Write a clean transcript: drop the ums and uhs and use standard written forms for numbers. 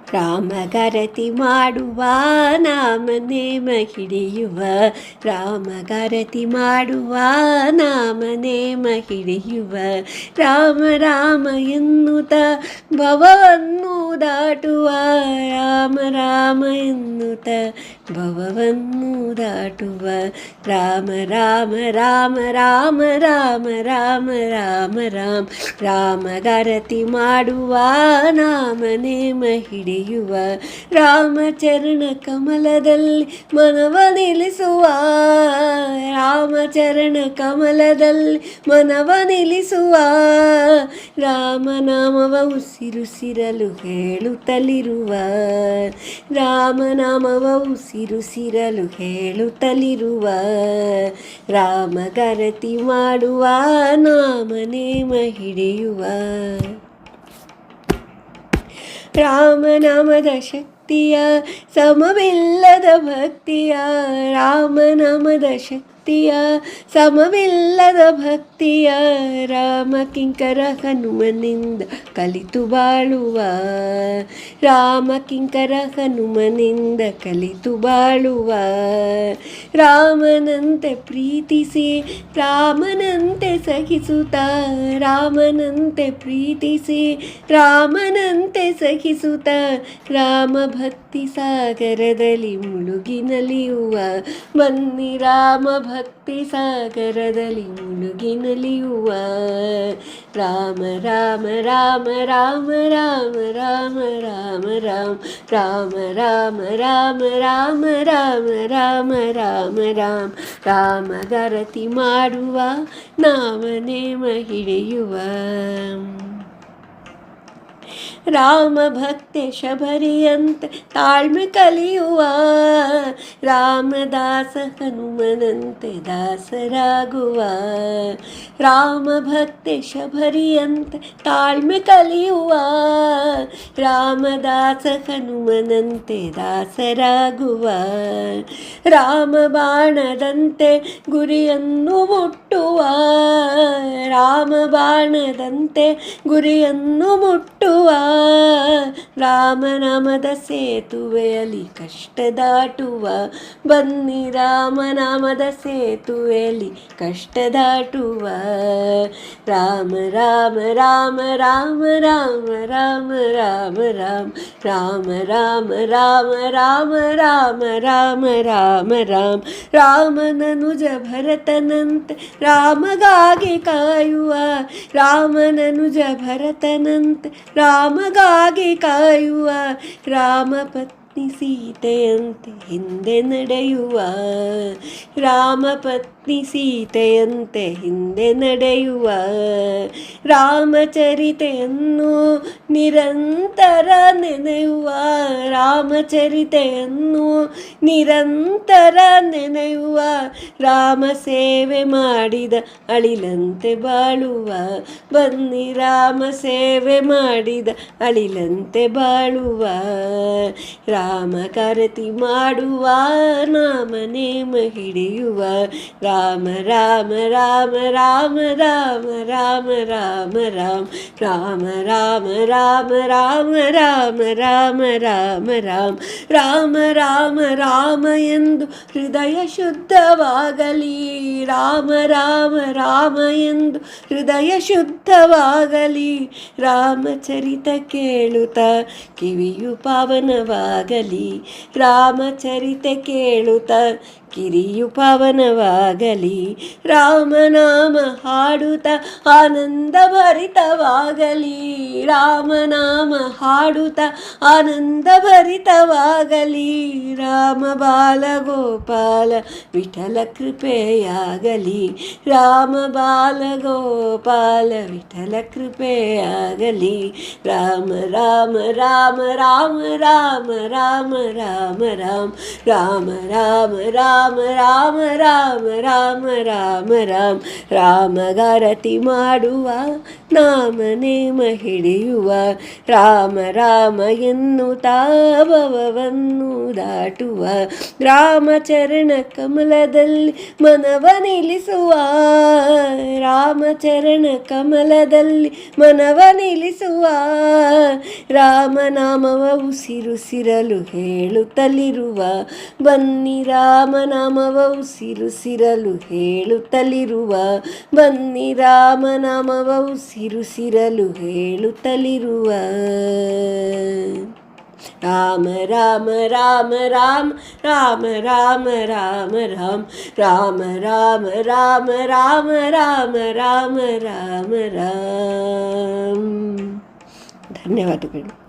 ರಾಮಗರತಿ ಮಾಡುವ ನಾಮನೇಮ ಹಿಡಿಯುವ ರಾಮಗರತಿ ಮಾಡುವ ನಾಮನೇಮ ಹಿಡಿಯುವ ರಾಮ ರಾಮ ಎನ್ನುತ್ತ ಭವವನ್ನು ದಾಟುವ ರಾಮ ರಾಮ ಎನ್ನುತ್ತ ಭವವನ್ನು ದಾಟುವ ರಾಮ ರಾಮ ರಾಮ ರಾಮ ರಾಮ ರಾಮ ರಾಮ ರಾಮ ರಾಮಗರತಿ ಮಾಡುವ ನಾಮನೇಮ ಹಿಡಿಯುವ ರಾಮಚರಣ ಕಮಲದಲ್ಲಿ ಮನವ ನಿಲ್ಲಿಸುವ ರಾಮಚರಣ ಕಮಲದಲ್ಲಿ ಮನವ ನಿಲ್ಲಿಸುವ ರಾಮನಾಮವ ಉಸಿರುಸಿರಲು ಹೇಳುತ್ತಲಿರುವ ರಾಮನಾಮವ ಉಸಿರುಸಿರಲು ಹೇಳುತ್ತಲಿರುವ ರಾಮಗರತಿ ಮಾಡುವ ನಾಮನೇಮ ಹಿಡಿಯುವ ರಾಮನಾಮದ ಶಕ್ತಿಯ ಸಮವಿಲ್ಲದ ಭಕ್ತಿಯ ರಾಮನಾಮದ ಶಕ್ತಿಯ ಸಮವಿಲ್ಲದ ಭಕ್ತಿಯ ರಾಮ ಕಿಂಕರ ಹನುಮನಿಂದ ಕಲಿತು ಬಾಳುವ ರಾಮ ಕಿಂಕರ ಹನುಮನಿಂದ ಕಲಿತು ಬಾಳುವ ರಾಮನಂತೆ ಪ್ರೀತಿಸಿ ರಾಮನಂತೆ ಸಹಿಸುತ್ತ ರಾಮನಂತೆ ಪ್ರೀತಿಸಿ ರಾಮನಂತೆ ಸಹಿಸುತ್ತ ರಾಮ ಭಕ್ತಿ ಸಾಗರದಲ್ಲಿ ಮುಳುಗಿ ನಲಿಯುವ ಬನ್ನಿ ರಾಮ ಭಕ್ತಿ ಸಾಗರದಲ್ಲಿ ಮುಳುಗಿ ನಲಿಯುವ ರಾಮ ರಾಮ ರಾಮ ರಾಮ ರಾಮ ರಾಮ ರಾಮ ರಾಮ ರಾಮ ರಾಮ ರಾಮ ರಾಮ ರಾಮ ರಾಮ ರಾಮ ರಾಮ ರಾಮಗರತಿ ಮಾಡುವ ನಾಮನೇಮ ಹಿಡಿಯುವ ರಾಮ ಭಕ್ತೆ ಶಬರಿಯಂತೆ ತಾಳ್ಮೆ ಕಲಿಯುವ ರಾಮದಾಸ ಹನುಮನಂತೆ ದಾಸರಾಗುವ ರಾಮ ಭಕ್ತೆ ಶಬರಿಯಂತೆ ತಾಳ್ಮೆ ಕಲಿಯುವ ರಾಮದಾಸ ಹನುಮನಂತೆ ದಾಸರಾಗುವ ರಾಮ ಬಾಣದಂತೆ ಗುರಿಯನ್ನು ಮುಟ್ಟುವ ರಾಮ ಬಾಣದಂತೆ ಗುರಿಯನ್ನು ಮುಟ್ಟುವ ರಾಮನಾಮದ ಸೇತುವೆಯಲ್ಲಿ ಕಷ್ಟ ದಾಟುವ ಬನ್ನಿ ರಾಮನಾಮದ ಸೇತುವೆಯಲ್ಲಿ ಕಷ್ಟ ದಾಟುವ ರಾಮ ರಾಮ ರಾಮ ರಾಮ ರಾಮ ರಾಮ ರಾಮ ರಾಮ ರಾಮ ರಾಮ ರಾಮ ರಾಮ ರಾಮ ರಾಮ ರಾಮ ರಾಮನನುಜ ಭರತನಂತೆ ರಾಮಗಾಗಿ ಕಾಯುವ ರಾಮನನುಜ ಭರತನಂತೆ ರಾಮಗಾಗಿ ಕಾಯುವ ರಾಮ ಪತ್ನಿ ಸೀತೆಯಂತೆ ಹಿಂದೆ ನಡೆಯುವ ರಾಮ ಪತ್ನಿ ಸೀತೆಯಂತೆ ಹಿಂದೆ ನಡೆಯುವ ರಾಮಚರಿತೆಯನ್ನು ನಿರಂತರ ನೆನೆಯುವ ರಾಮಚರಿತೆಯನ್ನು ನಿರಂತರ ನೆನೆಯುವ ರಾಮ ಸೇವೆ ಮಾಡಿದ ಅಳಿಲಂತೆ ಬಾಳುವ ಬನ್ನಿ ರಾಮ ಸೇವೆ ಮಾಡಿದ ಅಳಿಲಂತೆ ಬಾಳುವ ರಾಮಗರತಿ ಮಾಡುವ ನಾಮನೇಮ ಹಿಡಿಯುವ ರಾಮ ರಾಮ ರಾಮ ರಾಮ ರಾಮ ರಾಮ ರಾಮ ರಾಮ ರಾಮ ರಾಮ ರಾಮ ರಾಮ ರಾಮ ರಾಮ ರಾಮ ರಾಮ ರಾಮ ರಾಮ ಎಂದು ಹೃದಯ ಶುದ್ಧವಾಗಲಿ ರಾಮ ರಾಮ ರಾಮ ಎಂದು ಹೃದಯ ಶುದ್ಧವಾಗಲಿ ರಾಮಚರಿತ ಕೇಳುತ್ತ ಕಿವಿಯು ಪಾವನವಾಗಲಿ ರಾಮಚರಿತೆ ಕೇಳುತ್ತ ಕಿರಿಯು ಪಾವನವಾಗಲಿ ರಾಮನಾಮ ಹಾಡುತ್ತ ಆನಂದ ಭರಿತವಾಗಲಿ ರಾಮನಾಮ ಹಾಡುತ್ತ ಆನಂದ ಭರಿತವಾಗಲಿ ರಾಮ ಬಾಲಗೋಪಾಲ ವಿಠಲ ಕೃಪೆಯಾಗಲಿ ರಾಮ ಬಾಲಗೋಪಾಲ ವಿಠಲ ಕೃಪೆಯಾಗಲಿ ರಾಮ ರಾಮ ರಾಮ ರಾಮ ರಾಮ ರಾಮ ರಾಮ ರಾಮ ರಾಮ ರಾಮ ರಾಮ ರಾಮ ರಾಮ ರಾಮ ರಾಮ ರಾಮಗರತಿ ಮಾಡುವ ನಾಮನೇಮ ಹಿಡಿಯುವ ರಾಮ ರಾಮ ಎನ್ನುತ್ತಾ ಭವವನ್ನು ದಾಟುವ ರಾಮಚರಣ ಕಮಲದಲ್ಲಿ ಮನವ ನಿಲ್ಲಿಸುವ ರಾಮಚರಣ ಕಮಲದಲ್ಲಿ ಮನವ ನಿಲ್ಲಿಸುವ ರಾಮನಾಮವ ಉಸಿರುಸಿರಲು ಹೇಳುತ್ತಲಿರುವ ಬನ್ನಿ ರಾಮನಾಮವ ಉಸಿರುಸಿರಲು ಹೇಳುತ್ತಲಿರುವ ಬನ್ನಿ ರಾಮನಾಮವ ಉಸಿರುಸಿರಲು ಹೇಳುತ್ತಲಿರುವ ರಾಮ ರಾಮ ರಾಮ ರಾಮ ರಾಮ ರಾಮ ರಾಮ ರಾಮ ರಾಮ ರಾಮ ರಾಮ ರಾಮ ರಾಮ ರಾಮ ರಾಮ ರಾಮ. ಧನ್ಯವಾದಗಳು.